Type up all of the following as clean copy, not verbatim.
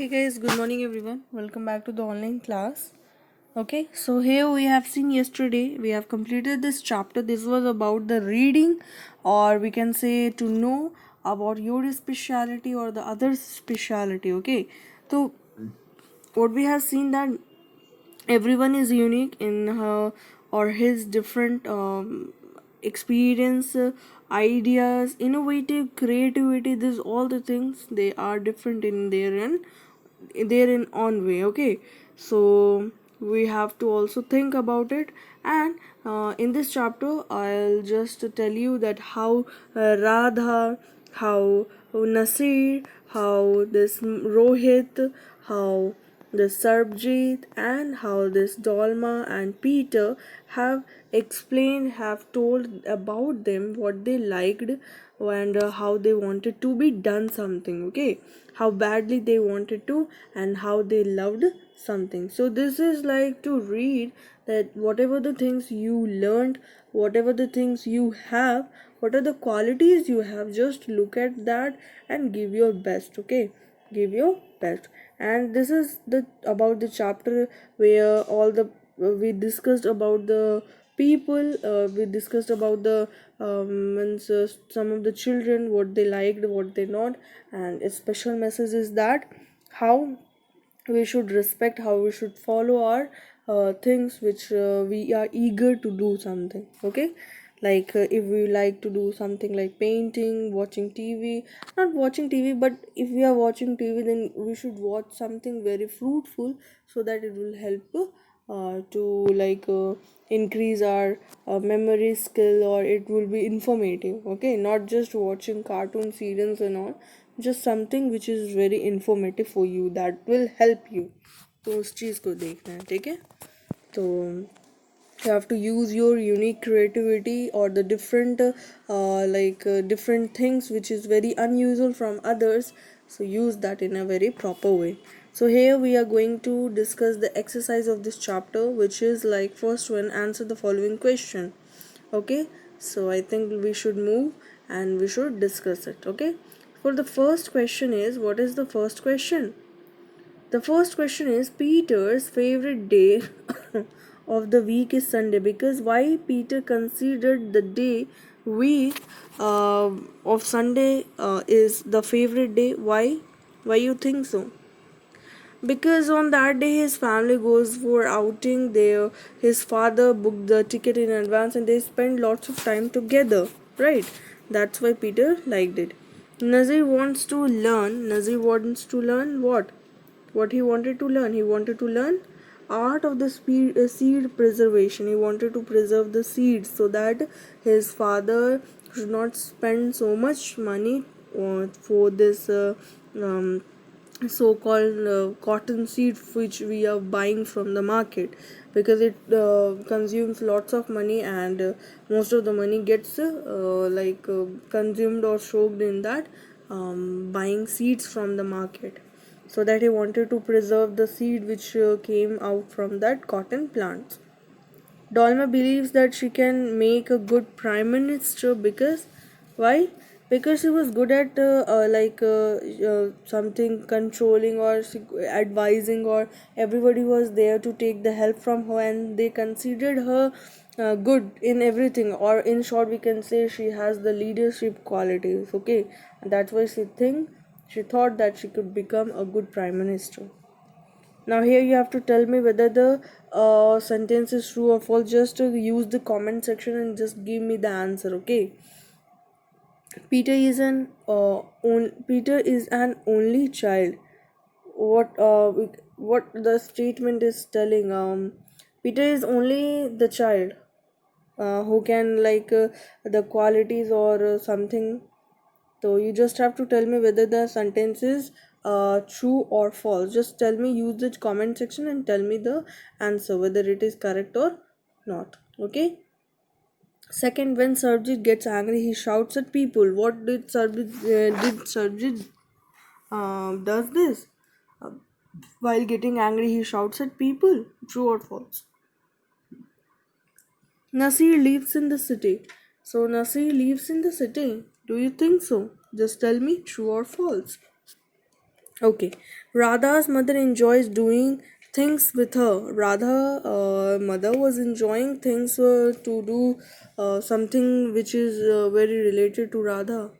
Hey guys, good morning everyone. Welcome back to the online class. Okay, so here we have seen yesterday, we have completed this chapter. This was about the reading, or we can say to know about your speciality or the other speciality. Okay, so what we have seen that everyone is unique in her or his different experience, ideas, innovative creativity. These all the things they are different in their own way. Okay, so we have to also think about it. And in this chapter I'll just tell you that how Radha, how Nasir, how this Rohit, how the Sarbjeet, and how this Dolma and Peter have explained, have told about them what they liked and how they wanted to be done something. Okay, how badly they wanted to and how they loved something. So this is like to read that whatever the things you learned, whatever the things you have, what are the qualities you have, just look at that and give your best. Okay, give your best. And this is the about the chapter where all the we discussed about the people, we discussed about the some of the children, what they liked, what they not. And a special message is that how we should respect, how we should follow our things which we are eager to do something. Okay, like if we like to do something like painting, watching TV, not watching TV, but if we are watching TV, then we should watch something very fruitful so that it will help to increase our memory skill, or it will be informative. Okay, not just watching cartoon serials and all, just something which is very informative for you, that will help you. तो उस चीज़ को देखना है, ठीक है. तो you have to use your unique creativity or the different different things which is very unusual from others. So use that in a very proper way. So here we are going to discuss the exercise of this chapter, which is like first one, answer the following question. Okay, so I think we should move and we should discuss it. Okay, for the first question is, what is the first question? The first question is, Peter's favorite day of the week is Sunday. Because why Peter considered the day week of Sunday is the favorite day? Why? Why you think so? Because on that day his family goes for outing there. His father booked the ticket in advance and they spend lots of time together. Right? That's why Peter liked it. Nazir wants to learn. Nazir wants to learn what? What he wanted to learn? He wanted to learn art of the seed preservation. He wanted to preserve the seeds so that his father should not spend so much money for this so-called cotton seed which we are buying from the market, because it consumes lots of money, and most of the money gets consumed or soaked in that buying seeds from the market. So that he wanted to preserve the seed which came out from that cotton plant. Dolma believes that she can make a good prime minister because why? Because she was good at something controlling or advising, or everybody was there to take the help from her, and they considered her good in everything. Or in short, we can say she has the leadership qualities. Okay, and that's why she thought that she could become a good prime minister. Now here you have to tell me whether the sentence is true or false. Just use the comment section and just give me the answer. Okay. Peter is an only child. What the statement is telling? Peter is only the child who can the qualities or something. So you just have to tell me whether the sentence is true or false. Just tell me, use the comment section and tell me the answer, whether it is correct or not. Okay. Second, when Sarvjit gets angry, he shouts at people. What did Sarvjit does this? While getting angry, he shouts at people. True or false? Nasir lives in the city. So Nasir lives in the city. Do you think so? Just tell me, true or false. Okay. Radha's mother enjoys doing things with her. Radha mother was enjoying things to do something which is very related to Radha.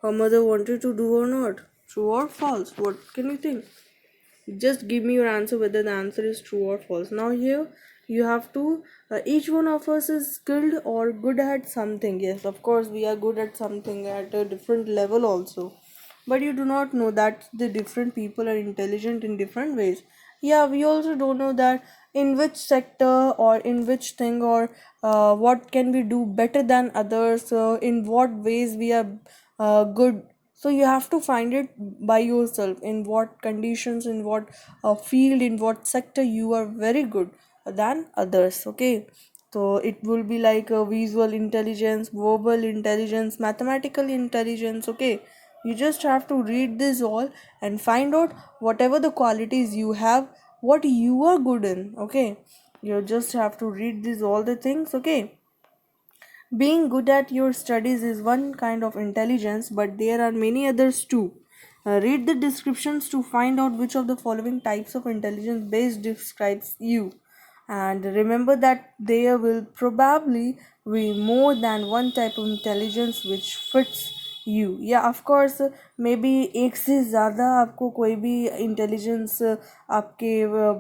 Her mother wanted to do or not. True or false? What can you think? Just give me your answer whether the answer is true or false. Now here you have to each one of us is skilled or good at something. Yes, of course we are good at something at a different level also, but you do not know that the different people are intelligent in different ways. Yeah, we also don't know that in which sector or in which thing or what can we do better than others, in what ways we are good. So you have to find it by yourself, in what conditions, in what field, in what sector you are very good than others. Okay, so it will be like a visual intelligence, verbal intelligence, mathematical intelligence. Okay, you just have to read this all and find out whatever the qualities you have, what you are good in. Okay, you just have to read these all the things. Okay, being good at your studies is one kind of intelligence, but there are many others too. Read the descriptions to find out which of the following types of intelligence best describes you. And remember that there will probably be more than one type of intelligence which fits you. Yeah, of course, maybe एक से ज़्यादा आपको कोई भी intelligence आपके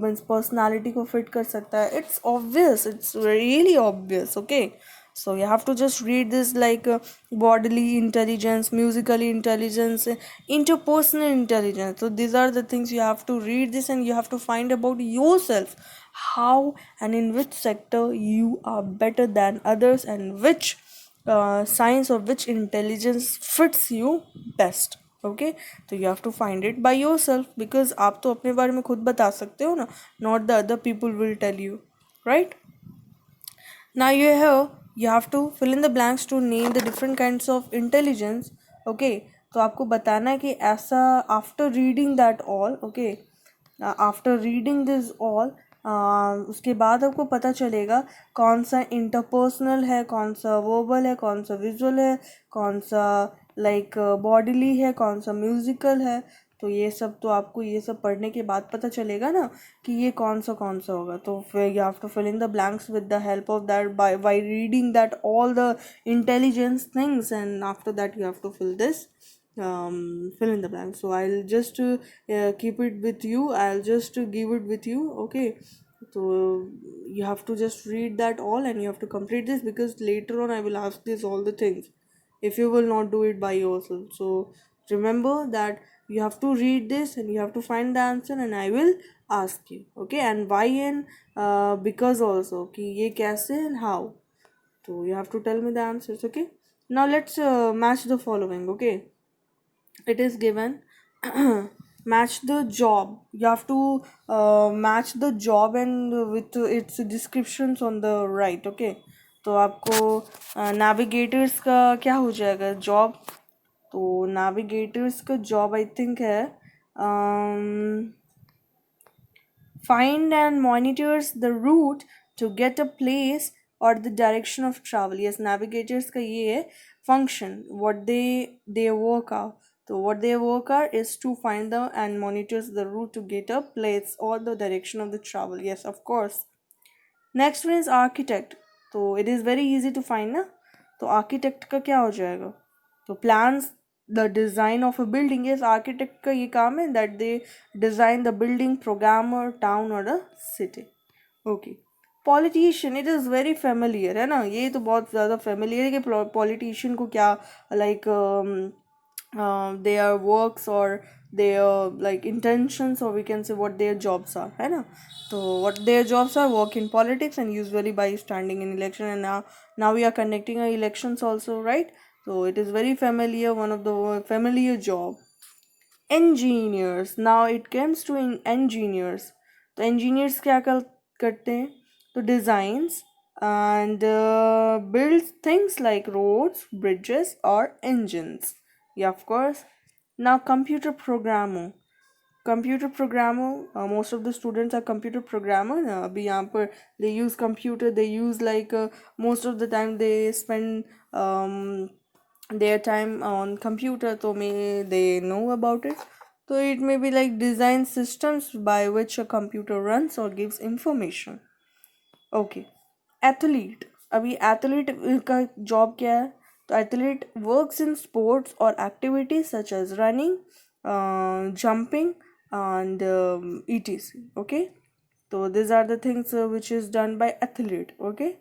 means personality को fit कर सकता है. It's obvious, it's really obvious. Okay, so you have to just read this like bodily intelligence, musically intelligence, interpersonal intelligence. So these are the things you have to read this, and you have to find about yourself how and in which sector you are better than others, and which science or which intelligence fits you best. Okay, so you have to find it by yourself, because आप तो अपने बारे में खुद बता सकते हो ना, not the other people will tell you, right? Now you're here, you have to fill in the blanks to name the different kinds of intelligence. Okay, तो आपको बताना है कि ऐसा after reading that all. Okay, after reading this all, उसके बाद आपको पता चलेगा कौन सा इंटरपर्सनल है, कौन सा वर्बल है, कौन सा विजुअल है, कौन सा लाइक बॉडीली है, कौन सा म्यूजिकल है. तो ये सब तो आपको ये सब पढ़ने के बाद पता चलेगा ना कि ये कौन सा होगा. तो फिर you have to fill in the blanks with the help of that by reading that all the intelligence things, and after that you have to fill this, fill in the blank. So I'll just keep it with you, I'll just give it with you. Okay, so you have to just read that all and you have to complete this, because later on I will ask this all the things if you will not do it by yourself. So remember that you have to read this and you have to find the answer, and I will ask you. Okay, and why and because also कि ये कैसे and how. So you have to tell me the answers. Okay, now let's match the following. Okay, it is given match the job. You have to match the job and with its descriptions on the right. Okay, तो आपको navigators का क्या हो जाएगा job. तो navigators का job I think है find and monitors the route to get a place or the direction of travel. Yes, navigators का ये है function, what they work out. So what they work out is to find the and monitors the route to get a place or the direction of the travel. Yes, of course. Next one is architect. तो it is very easy to find ना. तो architect का क्या हो जाएगा. तो plans the design of a building. Yes, architect का ये काम है that they design the building, programmer, town और a city. Okay, politician, it is very familiar है ना, ये तो बहुत ज़्यादा फेमिलियर है कि पॉलिटिशियन को क्या like their works or their like intentions, or we can say what their jobs are, है ना. So what their jobs are, work in politics and usually by standing in election, and now we are conducting our elections also, right? So it is very familiar, one of the familiar job. Engineers, now it comes to engineers. तो engineers क्या करते हैं. तो designs and builds things like roads, bridges or engines. Yeah, of course. Now computer programmer. Computer programmer, most of the students are computer programmer. अभी यहाँ पर they use computer, they use like most of the time they spend their time on computer, तो may they know about it. So it may be like design systems by which a computer runs or gives information. Okay. Athlete. अभी athlete का job क्या है? तो athlete works in sports or activities such as running, jumping, and etc. Okay. So these are the things which is done by athlete. Okay.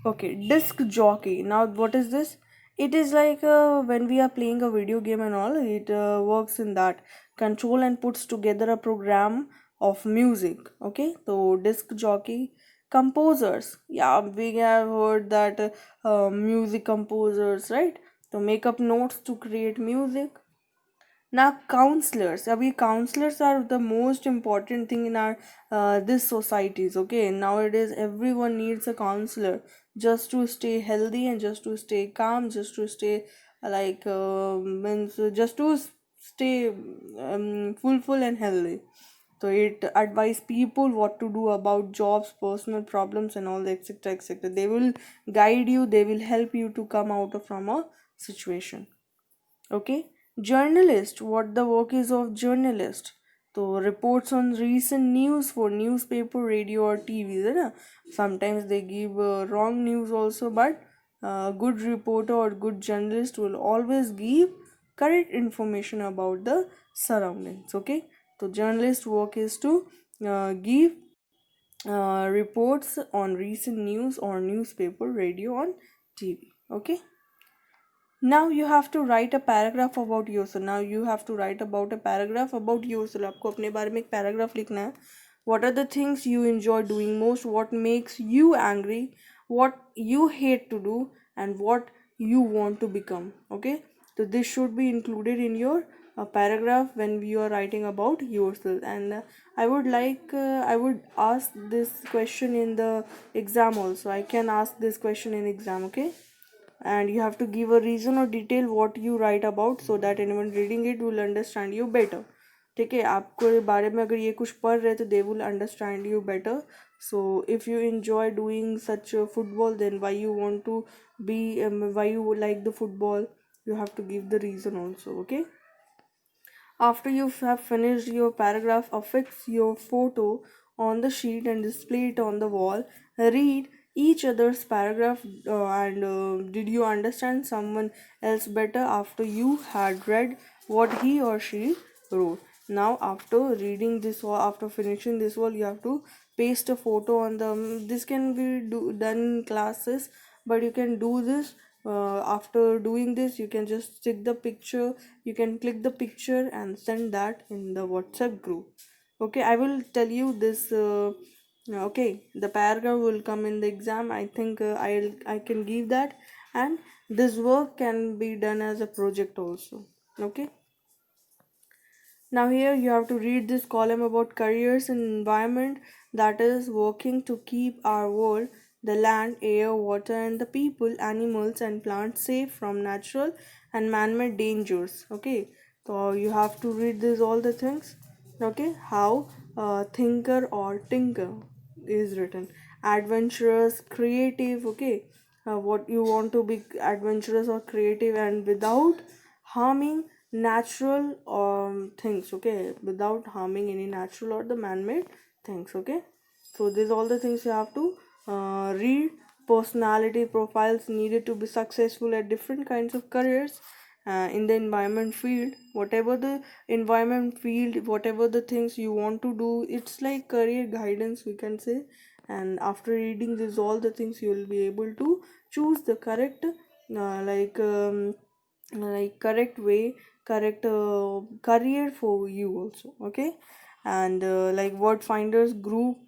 Okay, disc jockey. Now, what is this? It is like when we are playing a video game and all, it works in that control and puts together a program of music. Okay, so disc jockey, composers. Yeah, we have heard that music composers, right? To make up notes to create music. Now, counselors. Abhi, counselors are the most important thing in our this societies. Okay, nowadays everyone needs a counselor just to stay healthy and just to stay calm, just to stay means just to stay full and healthy. So it advise people what to do about jobs, personal problems, and all the etc etc. They will guide you. They will help you to come out from a situation. Okay, journalist, what the work is of journalist? So reports on recent news for newspaper, radio or TV, है ना? Sometimes they give wrong news also, but good reporter or good journalist will always give correct information about the surroundings. Okay, so journalist work is to give reports on recent news or newspaper, radio on TV. Okay, now you have to write a paragraph about yourself. Now you have to write about a paragraph about yourself. आपको अपने बारे में एक paragraph लिखना है. What are the things you enjoy doing most? What makes you angry? What you hate to do? And what you want to become? Okay, so this should be included in your paragraph when you are writing about yourself. And I would ask this question in the exam also. I can ask this question in exam. Okay, and you have to give a reason or detail what you write about so that anyone reading it will understand you better. ठीक है, आपको बारे में अगर ये कुछ पढ़ रहे तो they will understand you better. So if you enjoy doing such football, then why you want to be why you like the football, you have to give the reason also. Okay, after you have finished your paragraph, affix your photo on the sheet and display it on the wall. Read each other's paragraph and did you understand someone else better after you had read what he or she wrote? Now, after reading this or after finishing this wall, you have to paste a photo on the. This can be done in classes, but you can do this after doing this. You can just stick the picture, you can click the picture and send that in the WhatsApp group. Okay, I will tell you this okay, the paragraph will come in the exam. I think I can give that, and this work can be done as a project also. Okay, now here you have to read this column about careers and environment, that is working to keep our world, the land, air, water and the people, animals and plants safe from natural and man-made dangers. Okay, so you have to read this all the things. Okay, how thinker or tinker is written, adventurous, creative. Okay, what you want to be adventurous or creative and without harming natural things. Okay, without harming any natural or the man-made things. Okay, so these all the things you have to read. Personality profiles needed to be successful at different kinds of careers in the environment field. Whatever the environment field, whatever the things you want to do, it's like career guidance, we can say. And after reading this all the things, you will be able to choose the correct correct way, correct career for you also. Okay, and like word finders group,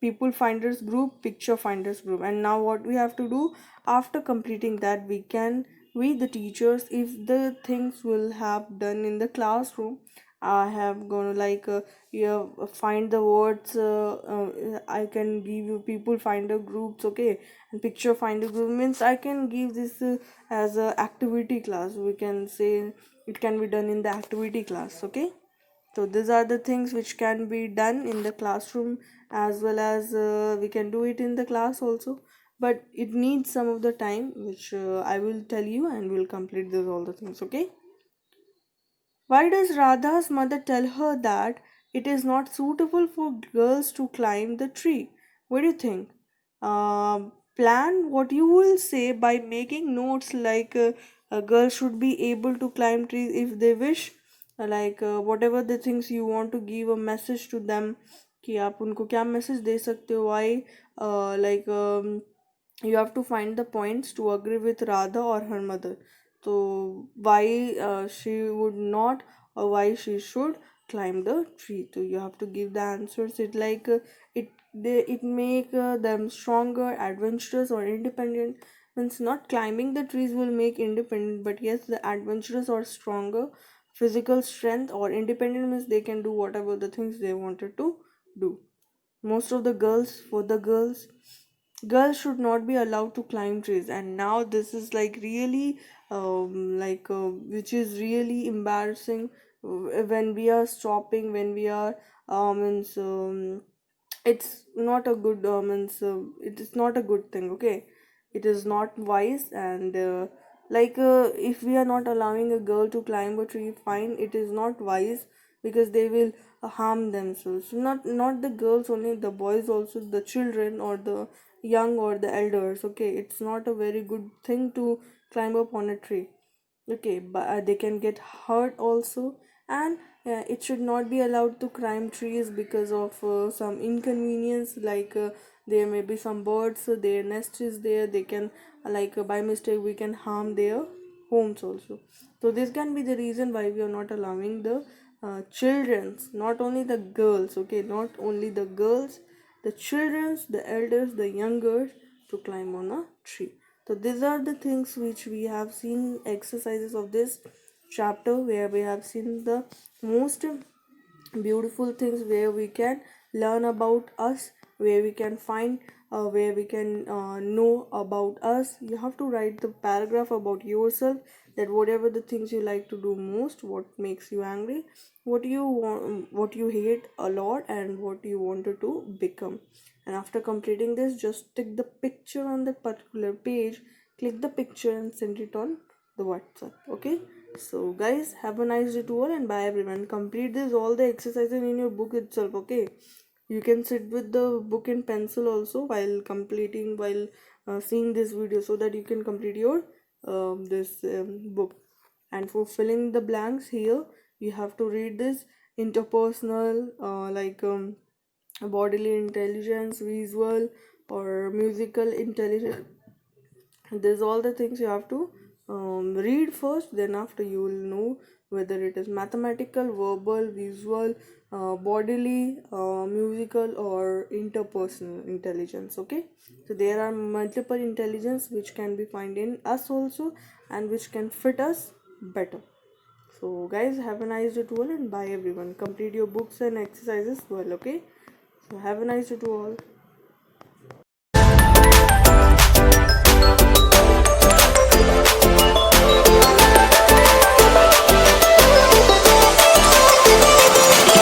people finders group, picture finders group. And now what we have to do after completing that, we the teachers, if the things will have done in the classroom, I have gonna you find the words. I can give you people finder groups. Okay, and picture finder group means I can give this as a activity class. We can say it can be done in the activity class. Okay, so these are the things which can be done in the classroom, as well as we can do it in the class also. but it needs some of the time, which I will tell you, and we'll complete this all the things. Okay. Why does Radha's mother tell her that it is not suitable for girls to climb the tree? What do you think? Plan what you will say by making notes like a girl should be able to climb trees if they wish. Whatever the things you want to give a message to them, कि आप उनको क्या message दे सकते हो? Why you have to find the points to agree with Radha or her mother. So why she would not, or why she should climb the tree. So you have to give the answers. It make them stronger, adventurous, or independent. Means not climbing the trees will make independent, but yes, the adventurous or stronger physical strength or independent means they can do whatever the things they wanted to do. Most of the girls, for the girls should not be allowed to climb trees, and now this is like really which is really embarrassing when we are stopping, when we are means it's not a good it is not a good thing. Okay, it is not wise, and if we are not allowing a girl to climb a tree, fine, it is not wise, because they will harm themselves. Not the girls only, the boys also, the children or the young or the elders. Okay, it's not a very good thing to climb up on a tree. Okay, but they can get hurt also, and it should not be allowed to climb trees because of some inconvenience, there may be some birds, their nest is there, they can by mistake we can harm their homes also. So this can be the reason why we are not allowing the children's, not only the girls. Okay, not only the girls, the children's, the elders, the younger, to climb on a tree. So these are the things which we have seen exercises of this chapter, where we have seen the most beautiful things, where we can learn about us, where we can find where we can know about us. You have to write the paragraph about yourself, that whatever the things you like to do most, what makes you angry, what you want, what you hate a lot, and what you wanted to become. And after completing this, just take the picture on that particular page, click the picture and send it on the WhatsApp. Okay, so guys, have a nice day to all, and bye everyone. Complete this all the exercises in your book itself. Okay, you can sit with the book and pencil also while completing, while seeing this video, so that you can complete your this book. And for filling the blanks here, you have to read this interpersonal, bodily intelligence, visual or musical intelligence. There's all the things you have to read first, then after you will know whether it is mathematical, verbal, visual, bodily, musical, or interpersonal intelligence. Okay, so there are multiple intelligence which can be found in us also, and which can fit us better. So guys, have a nice day to all, and bye everyone. Complete your books and exercises well. Okay, so have a nice day to all.